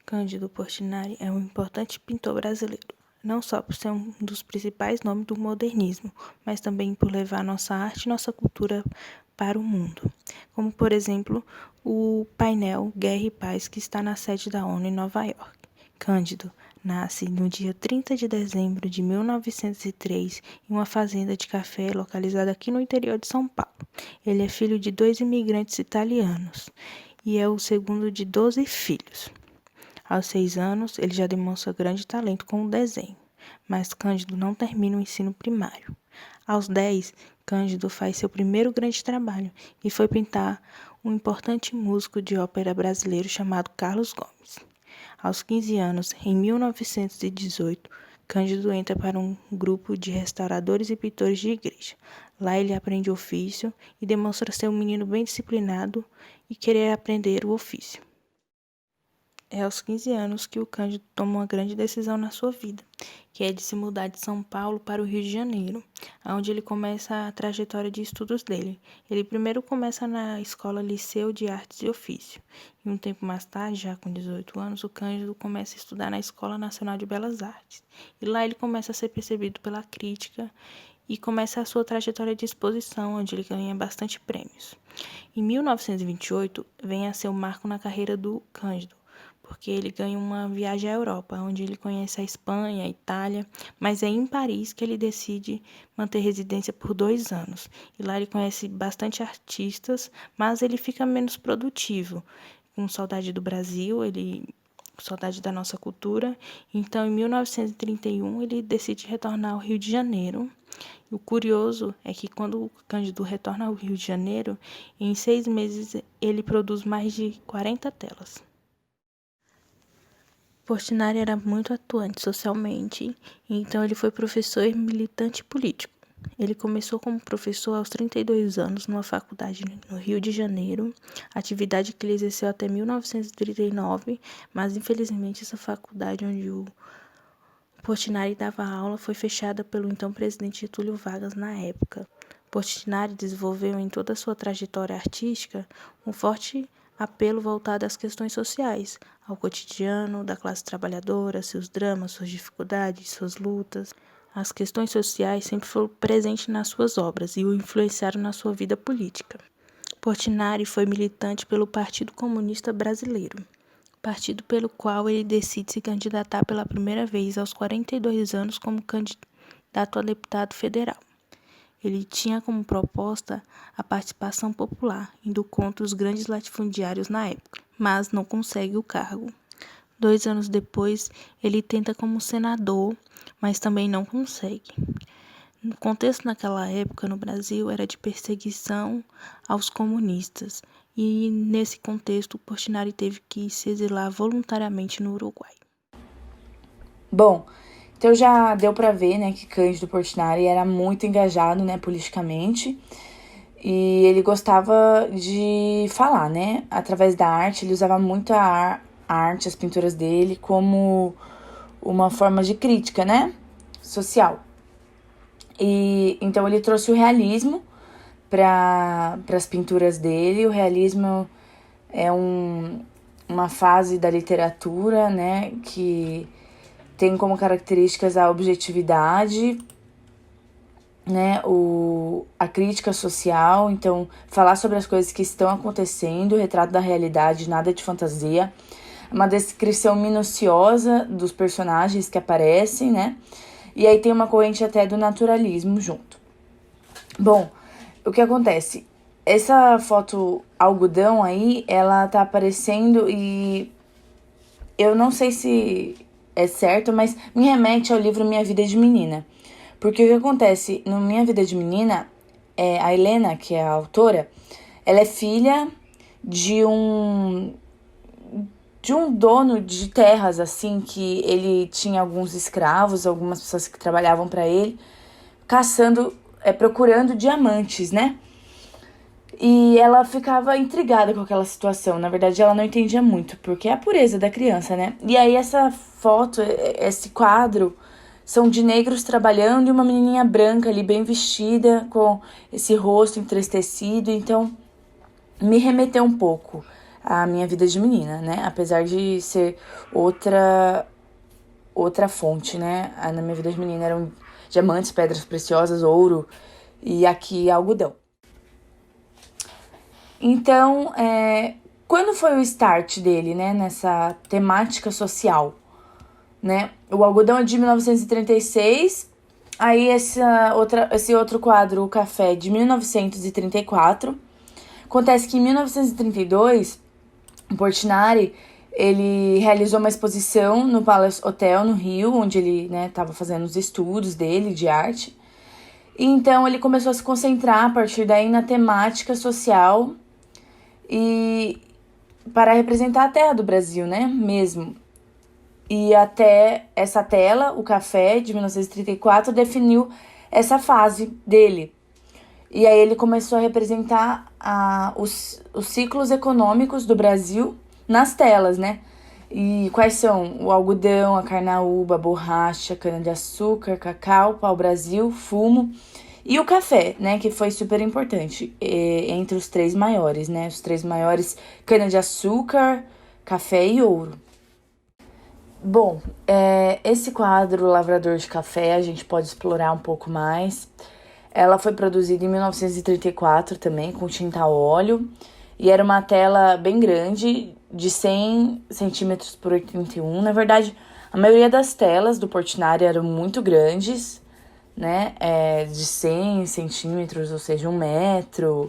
Cândido Portinari é um importante pintor brasileiro, não só por ser um dos principais nomes do modernismo, mas também por levar nossa arte e nossa cultura para o mundo, como, por exemplo, o painel Guerra e Paz que está na sede da ONU em Nova York. Cândido nasce no dia 30 de dezembro de 1903 em uma fazenda de café localizada aqui no interior de São Paulo. Ele é filho de 2 imigrantes italianos e é o segundo de 12 filhos. Aos 6 anos, ele já demonstra grande talento com o desenho, mas Cândido não termina o ensino primário. Aos 10, Cândido faz seu primeiro grande trabalho e foi pintar um importante músico de ópera brasileiro chamado Carlos Gomes. Aos 15 anos, em 1918, Cândido entra para um grupo de restauradores e pintores de igreja. Lá ele aprende ofício e demonstra ser um menino bem disciplinado e querer aprender o ofício. É aos 15 anos que o Cândido toma uma grande decisão na sua vida, que é de se mudar de São Paulo para o Rio de Janeiro, onde ele começa a trajetória de estudos dele. Ele primeiro começa na escola Liceu de Artes e Ofício, e um tempo mais tarde, já com 18 anos, o Cândido começa a estudar na Escola Nacional de Belas Artes. E lá ele começa a ser percebido pela crítica e começa a sua trajetória de exposição, onde ele ganha bastante prêmios. Em 1928, vem a ser um marco na carreira do Cândido, porque ele ganha uma viagem à Europa, onde ele conhece a Espanha, a Itália, mas é em Paris que ele decide manter residência por 2 anos. E lá ele conhece bastante artistas, mas ele fica menos produtivo. Com saudade do Brasil, saudade da nossa cultura. Então, em 1931, ele decide retornar ao Rio de Janeiro. E o curioso é que quando o Cândido retorna ao Rio de Janeiro, em 6 meses ele produz mais de 40 telas. Portinari era muito atuante socialmente, então ele foi professor e militante político. Ele começou como professor aos 32 anos numa faculdade no Rio de Janeiro, atividade que ele exerceu até 1939, mas infelizmente essa faculdade onde o Portinari dava aula foi fechada pelo então presidente Getúlio Vargas na época. Portinari desenvolveu em toda a sua trajetória artística um forte apelo voltado às questões sociais, ao cotidiano da classe trabalhadora, seus dramas, suas dificuldades, suas lutas. As questões sociais sempre foram presentes nas suas obras e o influenciaram na sua vida política. Portinari foi militante pelo Partido Comunista Brasileiro, partido pelo qual ele decide se candidatar pela primeira vez aos 42 anos como candidato a deputado federal. Ele tinha como proposta a participação popular, indo contra os grandes latifundiários na época, mas não consegue o cargo. 2 anos depois, ele tenta como senador, mas também não consegue. O contexto naquela época no Brasil era de perseguição aos comunistas, e nesse contexto, Portinari teve que se exilar voluntariamente no Uruguai. Bom, então já deu para ver, né, que Cândido Portinari era muito engajado, né, politicamente, e ele gostava de falar, né, através da arte. Ele usava muito a arte, as pinturas dele, como uma forma de crítica, né, social. E então ele trouxe o realismo para as pinturas dele. O realismo é uma fase da literatura, né, que tem como características a objetividade, né, a crítica social. Então, falar sobre as coisas que estão acontecendo, o retrato da realidade, nada de fantasia. Uma descrição minuciosa dos personagens que aparecem, né? E aí tem uma corrente até do naturalismo junto. Bom, o que acontece? Essa foto algodão aí, ela tá aparecendo e eu não sei se é certo, mas me remete ao livro Minha Vida de Menina. Porque o que acontece no Minha Vida de Menina, a Helena, que é a autora, ela é filha de um dono de terras, assim, que ele tinha alguns escravos, algumas pessoas que trabalhavam para ele, procurando diamantes, né? E ela ficava intrigada com aquela situação. Na verdade, ela não entendia muito, porque é a pureza da criança, né? E aí essa foto, esse quadro, são de negros trabalhando e uma menininha branca ali, bem vestida, com esse rosto entristecido. Então, me remeteu um pouco a Minha Vida de Menina, né? Apesar de ser outra fonte, né? Na Minha Vida de Menina eram diamantes, pedras preciosas, ouro, e aqui algodão. Então, quando foi o start dele, né? Nessa temática social, né? O algodão é de 1936, aí esse outro quadro, o café, de 1934. Acontece que em 1932, o Portinari, ele realizou uma exposição no Palace Hotel, no Rio, onde ele estava fazendo os estudos dele de arte. E então ele começou a se concentrar a partir daí na temática social e para representar a terra do Brasil, né, mesmo. E até essa tela, o café, de 1934, definiu essa fase dele. E aí ele começou a representar os ciclos econômicos do Brasil nas telas, né? E quais são? O algodão, a carnaúba, a borracha, cana-de-açúcar, cacau, pau-brasil, fumo e o café, né? Que foi super importante, entre os três maiores, né? Os três maiores, cana-de-açúcar, café e ouro. Bom, esse quadro Lavrador de Café a gente pode explorar um pouco mais. Ela foi produzida em 1934 também, com tinta a óleo. E era uma tela bem grande, de 100 centímetros por 81. Na verdade, a maioria das telas do Portinari eram muito grandes, né? De 100 centímetros, ou seja, 1 metro,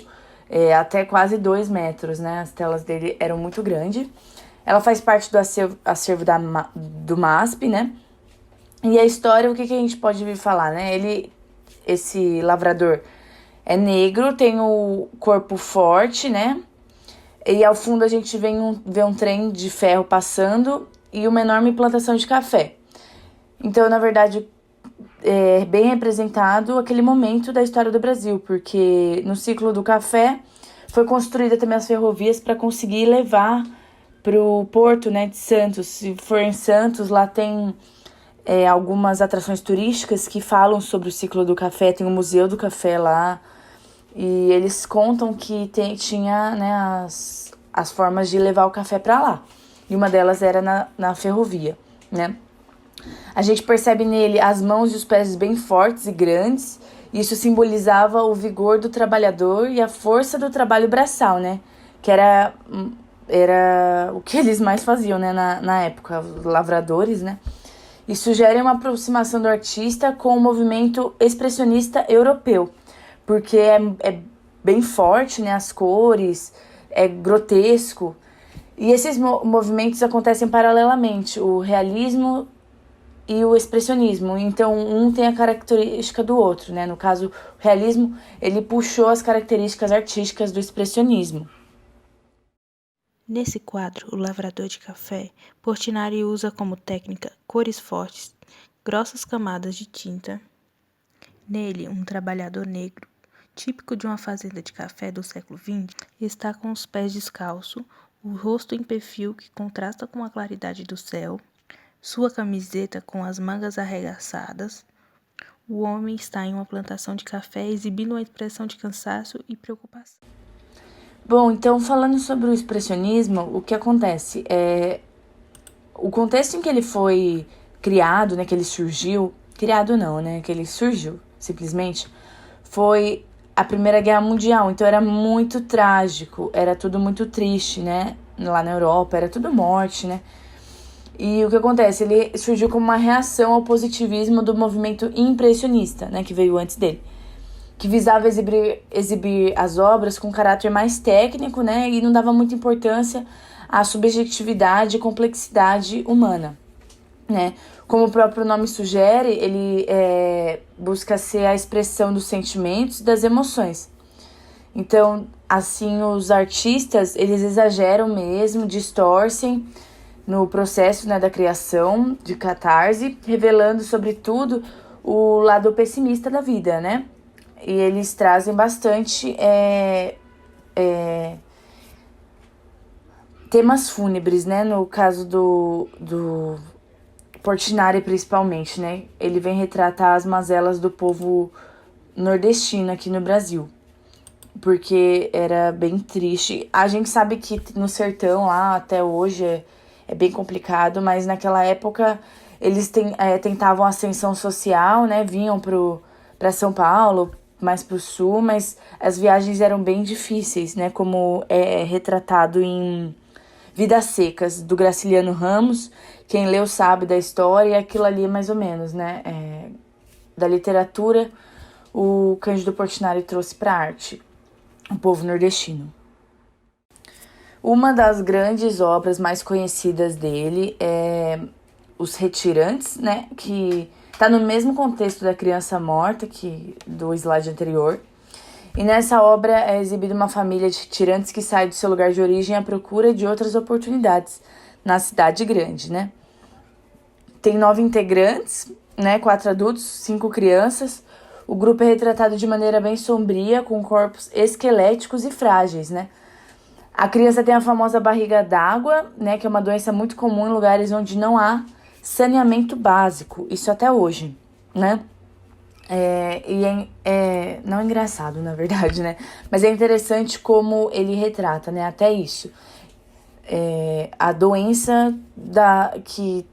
até quase 2 metros, né? As telas dele eram muito grandes. Ela faz parte do acervo do MASP, né? E a história, o que a gente pode vir falar, né? Esse lavrador é negro, tem o corpo forte, né? E ao fundo a gente vê um trem de ferro passando e uma enorme plantação de café. Então, na verdade, é bem representado aquele momento da história do Brasil, porque no ciclo do café foi construída também as ferrovias para conseguir levar para o porto, né, de Santos. Se for em Santos, lá tem algumas atrações turísticas que falam sobre o ciclo do café, tem o Museu do Café lá, e eles contam que tinha, né, as formas de levar o café para lá, e uma delas era na ferrovia, né. A gente percebe nele as mãos e os pés bem fortes e grandes, isso simbolizava o vigor do trabalhador e a força do trabalho braçal, né, que era o que eles mais faziam, né, na época, os lavradores, né. Isso sugere uma aproximação do artista com o movimento expressionista europeu, porque é bem forte, né, as cores, é grotesco. E esses movimentos acontecem paralelamente, o realismo e o expressionismo. Então, um tem a característica do outro, né? No caso, o realismo, ele puxou as características artísticas do expressionismo. Nesse quadro, O Lavrador de Café, Portinari usa como técnica cores fortes, grossas camadas de tinta. Nele, um trabalhador negro, típico de uma fazenda de café do século XX, está com os pés descalços, o rosto em perfil que contrasta com a claridade do céu, sua camiseta com as mangas arregaçadas. O homem está em uma plantação de café exibindo uma expressão de cansaço e preocupação. Bom, então falando sobre o expressionismo, o que acontece o contexto em que ele foi criado, né, que ele surgiu, criado não, né, que ele surgiu simplesmente, foi a Primeira Guerra Mundial, então era muito trágico, era tudo muito triste, né, lá na Europa, era tudo morte, né, e o que acontece, ele surgiu como uma reação ao positivismo do movimento impressionista, né, que veio antes dele, que visava exibir as obras com caráter mais técnico, né, e não dava muita importância à subjetividade e complexidade humana, né. Como o próprio nome sugere, ele busca ser a expressão dos sentimentos e das emoções. Então, assim, os artistas, eles exageram mesmo, distorcem no processo, né, da criação, de catarse, revelando, sobretudo, o lado pessimista da vida, né. E eles trazem bastante temas fúnebres, né? No caso do Portinari, principalmente, né? Ele vem retratar as mazelas do povo nordestino aqui no Brasil. porque era bem triste. A gente sabe que no sertão lá até hoje é bem complicado, mas naquela época eles tentavam ascensão social, né? Vinham para São Paulo, mais pro sul, mas as viagens eram bem difíceis, né? Como é retratado em Vidas Secas, do Graciliano Ramos. Quem leu sabe da história, e aquilo ali mais ou menos, né? Da literatura, o Cândido Portinari trouxe para a arte, o povo nordestino. Uma das grandes obras mais conhecidas dele é Os Retirantes, né? Que tá no mesmo contexto da Criança Morta, que do slide anterior. E nessa obra é exibida uma família de retirantes que sai do seu lugar de origem à procura de outras oportunidades na cidade grande, né? Tem 9 integrantes, né? 4 adultos, 5 crianças. O grupo é retratado de maneira bem sombria, com corpos esqueléticos e frágeis, né? A criança tem a famosa barriga d'água, né? Que é uma doença muito comum em lugares onde não há saneamento básico. Isso até hoje, né? Não é engraçado, na verdade, né? Mas é interessante como ele retrata, né? Até isso. A doença que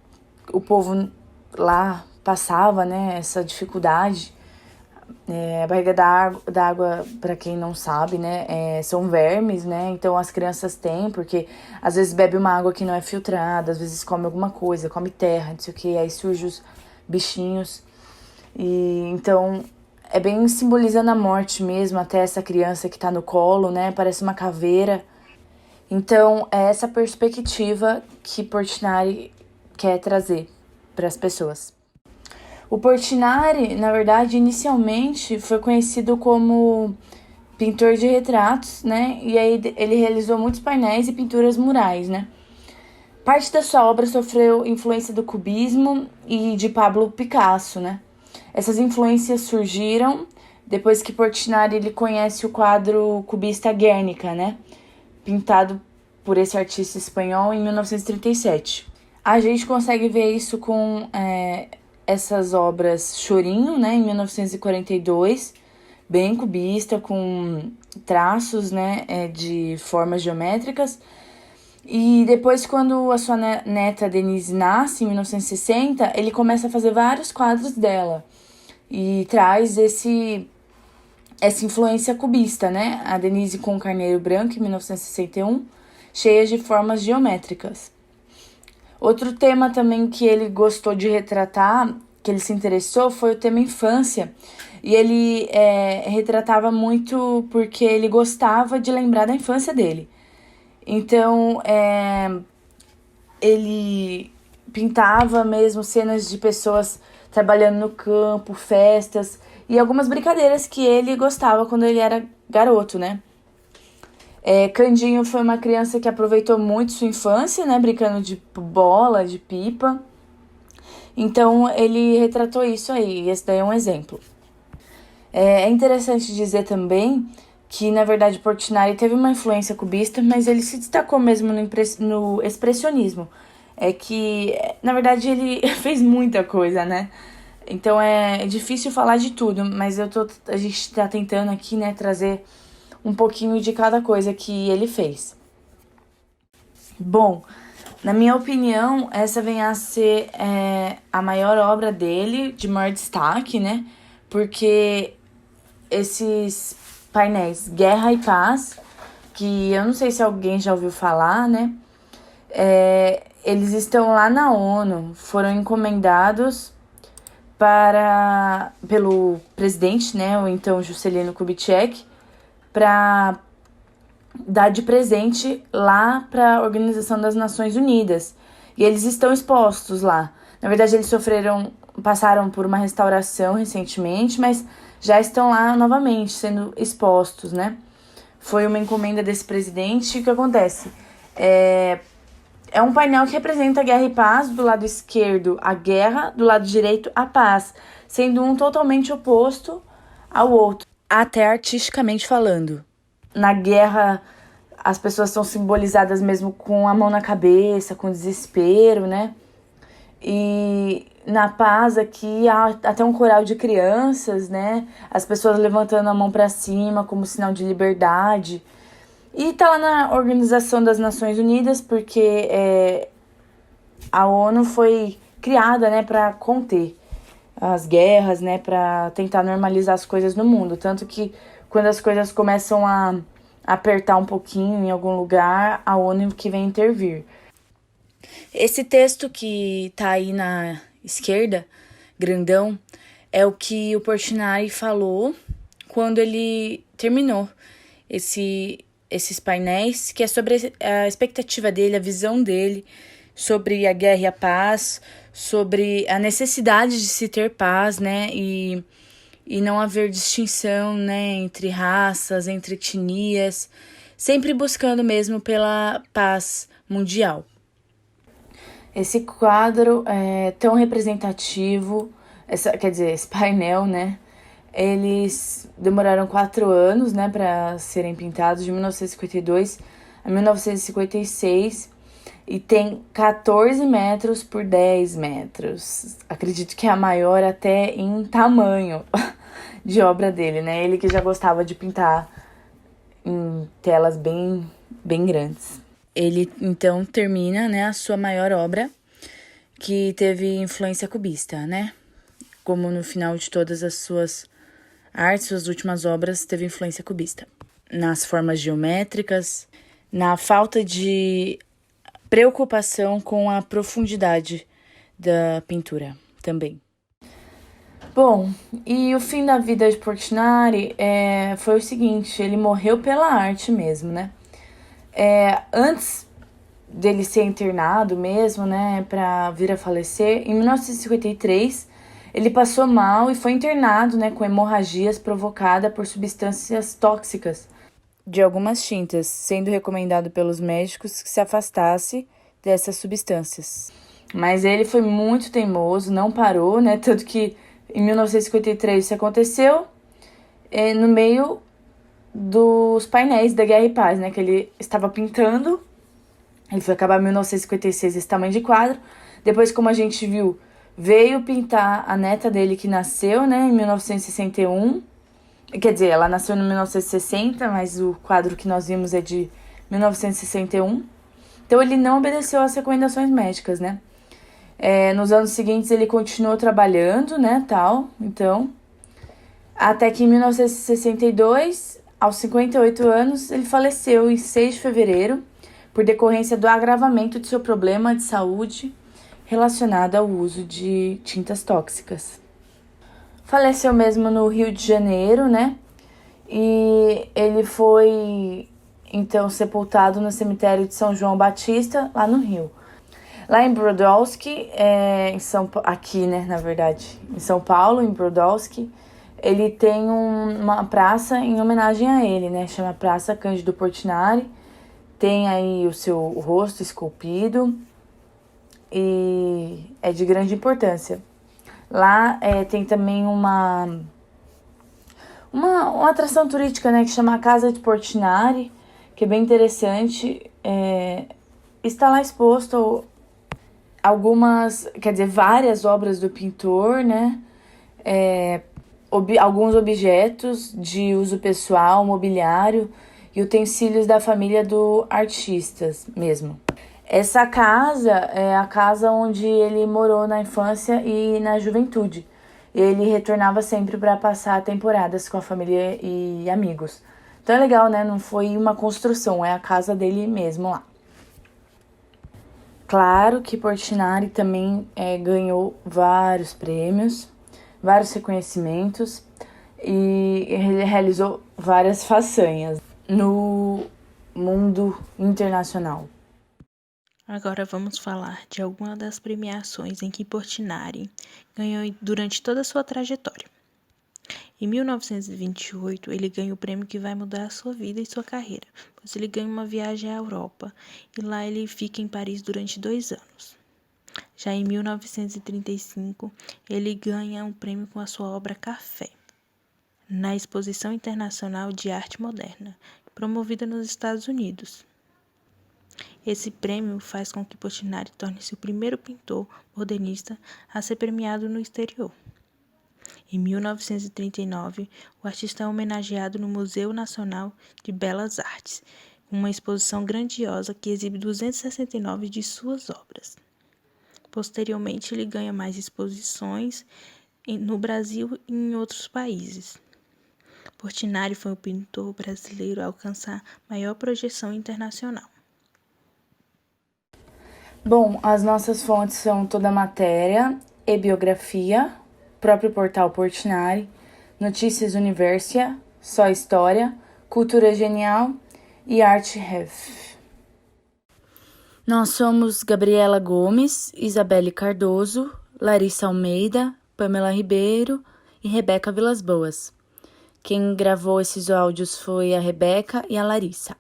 o povo lá passava, né? Essa dificuldade. A barriga d'água, para quem não sabe, né? São vermes, né? Então as crianças têm, porque às vezes bebe uma água que não é filtrada, às vezes come alguma coisa, come terra, não sei o que, aí surge os bichinhos. E então é bem simbolizando a morte mesmo, até essa criança que tá no colo, né? Parece uma caveira. Então é essa perspectiva que Portinari quer trazer para as pessoas. O Portinari, na verdade, inicialmente foi conhecido como pintor de retratos, né? E aí ele realizou muitos painéis e pinturas murais, né? Parte da sua obra sofreu influência do cubismo e de Pablo Picasso, né? Essas influências surgiram depois que Portinari ele conhece o quadro cubista Guernica, né? Pintado por esse artista espanhol em 1937. A gente consegue ver isso com essas obras Chorinho, né, em 1942, bem cubista, com traços, né, de formas geométricas. E depois, quando a sua neta Denise nasce, em 1960, ele começa a fazer vários quadros dela e traz essa influência cubista, né? A Denise com o Carneiro Branco, em 1961, cheia de formas geométricas. Outro tema também que ele gostou de retratar, que ele se interessou, foi o tema infância. E ele retratava muito porque ele gostava de lembrar da infância dele. Então, ele pintava mesmo cenas de pessoas trabalhando no campo, festas e algumas brincadeiras que ele gostava quando ele era garoto, né? Candinho foi uma criança que aproveitou muito sua infância, né? Brincando de bola, de pipa. Então, ele retratou isso aí. Esse daí é um exemplo. É interessante dizer também que, na verdade, Portinari teve uma influência cubista, mas ele se destacou mesmo no expressionismo. Na verdade, ele fez muita coisa, né? Então, é difícil falar de tudo, mas a gente tá tentando aqui, né, trazer um pouquinho de cada coisa que ele fez. Bom, na minha opinião, essa vem a ser a maior obra dele, de maior destaque, né? Porque esses painéis Guerra e Paz, que eu não sei se alguém já ouviu falar, né? Eles estão lá na ONU, foram encomendados pelo presidente, né? O então Juscelino Kubitschek, para dar de presente lá para a Organização das Nações Unidas. E eles estão expostos lá. Na verdade, eles passaram por uma restauração recentemente, mas já estão lá novamente sendo expostos, né? Foi uma encomenda desse presidente. E o que acontece? É um painel que representa a guerra e paz, do lado esquerdo a guerra, do lado direito a paz, sendo um totalmente oposto ao outro, até artisticamente falando. Na guerra, as pessoas são simbolizadas mesmo com a mão na cabeça, com desespero, né? E na paz aqui há até um coral de crianças, né? As pessoas levantando a mão para cima como sinal de liberdade. E tá lá na Organização das Nações Unidas porque a ONU foi criada, né, para conter as guerras, né, para tentar normalizar as coisas no mundo. Tanto que quando as coisas começam a apertar um pouquinho em algum lugar, a ONU que vem intervir. Esse texto que tá aí na esquerda, grandão, é o que o Portinari falou quando ele terminou esses painéis, que é sobre a expectativa dele, a visão dele sobre a guerra e a paz, sobre a necessidade de se ter paz, né, e não haver distinção, né, entre raças, entre etnias, sempre buscando mesmo pela paz mundial. Esse quadro é tão representativo, esse painel, né? Eles demoraram 4 anos, né, para serem pintados, de 1952 a 1956, e tem 14 metros por 10 metros. Acredito que é a maior até em tamanho de obra dele, né? Ele que já gostava de pintar em telas bem grandes. Ele, então, termina, né, a sua maior obra, que teve influência cubista, né? Como no final de todas as suas artes, suas últimas obras, teve influência cubista. Nas formas geométricas, na falta de preocupação com a profundidade da pintura também. Bom, e o fim da vida de Portinari foi o seguinte, ele morreu pela arte mesmo, né? Antes dele ser internado mesmo, né, pra vir a falecer, em 1953, ele passou mal e foi internado, né, com hemorragias provocadas por substâncias tóxicas de algumas tintas, sendo recomendado pelos médicos que se afastasse dessas substâncias. Mas ele foi muito teimoso, não parou, né, tanto que em 1953 isso aconteceu no meio dos painéis da Guerra e Paz, né, que ele estava pintando. Ele foi acabar em 1956 esse tamanho de quadro. Depois, como a gente viu, veio pintar a neta dele que nasceu, né, em 1961. Quer dizer, ela nasceu em 1960, mas o quadro que nós vimos é de 1961. Então ele não obedeceu às recomendações médicas, né? Nos anos seguintes ele continuou trabalhando, né, tal. Então, até que em 1962, aos 58 anos, ele faleceu em 6 de fevereiro, por decorrência do agravamento de seu problema de saúde relacionado ao uso de tintas tóxicas. Faleceu mesmo no Rio de Janeiro, né? E ele foi, então, sepultado no cemitério de São João Batista, lá no Rio. Lá em Brodowski, aqui, né, na verdade, em São Paulo, em Brodowski, ele tem uma praça em homenagem a ele, né? Chama Praça Cândido Portinari. Tem aí o seu rosto esculpido e é de grande importância. Lá tem também uma atração turística, né, que chama a Casa de Portinari, que é bem interessante. Está lá exposto várias obras do pintor, né? Alguns objetos de uso pessoal, mobiliário e utensílios da família do artista mesmo. Essa casa é a casa onde ele morou na infância e na juventude. Ele retornava sempre para passar temporadas com a família e amigos. Então é legal, né? Não foi uma construção, é a casa dele mesmo lá. Claro que Portinari também ganhou vários prêmios, vários reconhecimentos e ele realizou várias façanhas no mundo internacional. Agora vamos falar de algumas das premiações em que Portinari ganhou durante toda a sua trajetória. Em 1928, ele ganha o prêmio que vai mudar a sua vida e sua carreira, pois ele ganha uma viagem à Europa e lá ele fica em Paris durante 2 anos. Já em 1935, ele ganha um prêmio com a sua obra Café, na Exposição Internacional de Arte Moderna, promovida nos Estados Unidos. Esse prêmio faz com que Portinari torne-se o primeiro pintor modernista a ser premiado no exterior. Em 1939, o artista é homenageado no Museu Nacional de Belas Artes, com uma exposição grandiosa que exibe 269 de suas obras. Posteriormente, ele ganha mais exposições no Brasil e em outros países. Portinari foi o pintor brasileiro a alcançar maior projeção internacional. Bom, as nossas fontes são Toda a Matéria e Biografia, próprio portal Portinari, Notícias Universia, Só História, Cultura Genial e Arte Ref. Nós somos Gabriela Gomes, Isabelle Cardoso, Larissa Almeida, Pamela Ribeiro e Rebeca Vilas Boas. Quem gravou esses áudios foi a Rebeca e a Larissa.